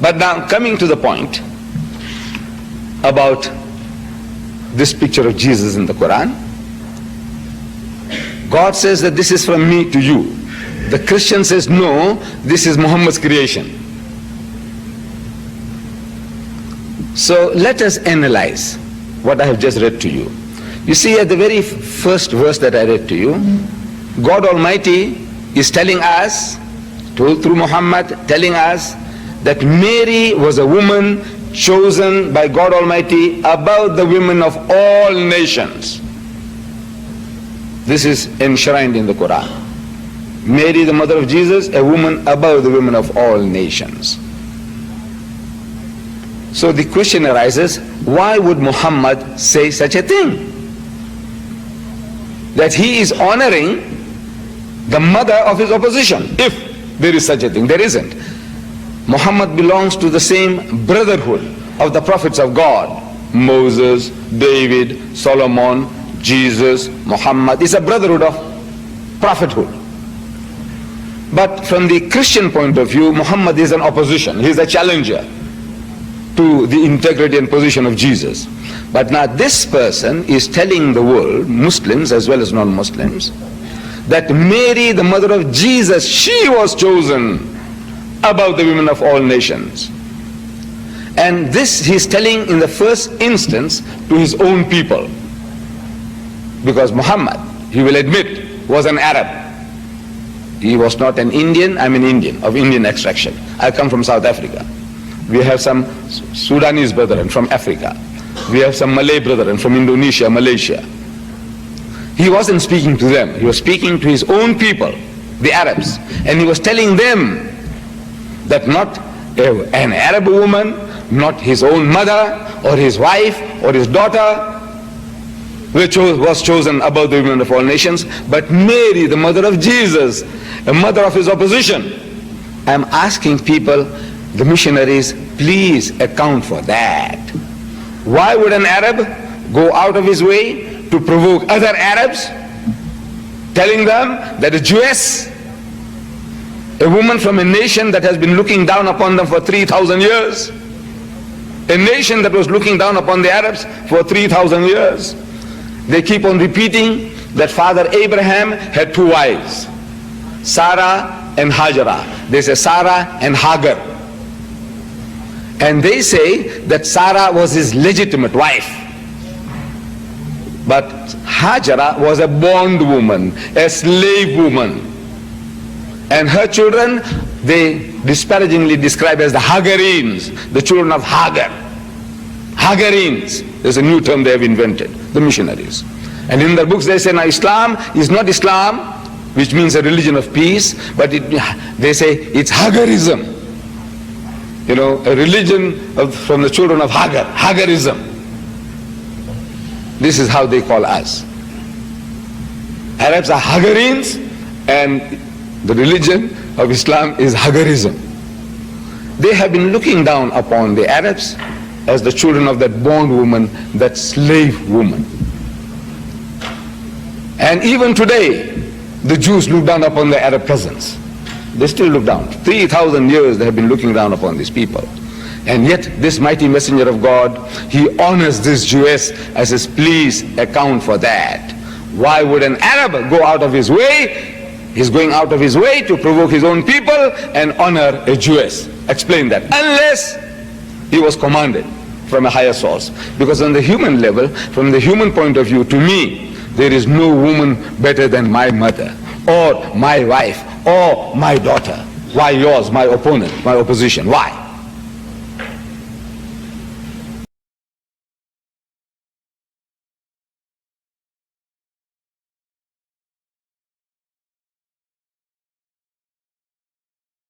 But now coming to the point about this picture of Jesus in the Quran, God says that this is from me to you. The Christian says no, this is Muhammad's creation. So let us analyze what I have just read to you. You see, at the very first verse that I read to you, God Almighty is telling us, through Muhammad, telling us that Mary was a woman chosen by God Almighty above the women of all nations. This is enshrined in the Quran. Mary, the mother of Jesus, a woman above the women of all nations. So the question arises, why would Muhammad say such a thing? That he is honoring the mother of his opposition, if there is such a thing. There isn't. Muhammad belongs to the same brotherhood of the prophets of God. Moses, David, Solomon, Jesus, Muhammad. It's a brotherhood of prophethood. But from the Christian point of view, Muhammad is an opposition. He is a challenger to the integrity and position of Jesus. But now this person is telling the world, Muslims as well as non-Muslims, that Mary, the mother of Jesus, she was chosen above the women of all nations. And this he's telling in the first instance to his own people. Because Muhammad, he will admit, was an Arab. He was not an Indian. I'm an Indian, of Indian extraction. I come from South Africa. We have some Sudanese brethren from Africa. We have some Malay brethren from Indonesia, Malaysia. He wasn't speaking to them. He was speaking to his own people, the Arabs. And he was telling them that not an Arab woman, not his own mother or his wife or his daughter was chosen above the women of all nations, but Mary, the mother of Jesus, a mother of his opposition. I'm asking people, the missionaries, please account for that. Why would an Arab go out of his way to provoke other Arabs, telling them that a Jewess, a woman from a nation that has been looking down upon them for 3,000 years, a nation that was looking down upon the Arabs for 3,000 years, they keep on repeating that Father Abraham had two wives, Sarah and Hajara. They say Sarah and Hagar. And they say that Sarah was his legitimate wife. But Hajara was a bondwoman, a slave woman. And her children, they disparagingly describe as the Hagarines, the children of Hagar. Hagarines, there's a new term they have invented, the missionaries. And in their books they say, now Islam is not Islam, which means a religion of peace, but they say it's Hagarism. You know, a religion from the children of Hagar, Hagarism. This is how they call us. Arabs are Hagarines, and the religion of Islam is Hagarism. They have been looking down upon the Arabs as the children of that bondwoman, that slave woman. And even today, the Jews look down upon the Arab peasants. They still look down. 3,000 years they have been looking down upon these people. And yet this mighty messenger of God, he honors this Jewess and says, please account for that. Why would an Arab go out of his way? He's going out of his way to provoke his own people and honor a Jewess. Explain that. Unless he was commanded from a higher source. Because on the human level, from the human point of view, to me, there is no woman better than my mother, or my wife, or my daughter. Why yours, my opponent, my opposition? Why?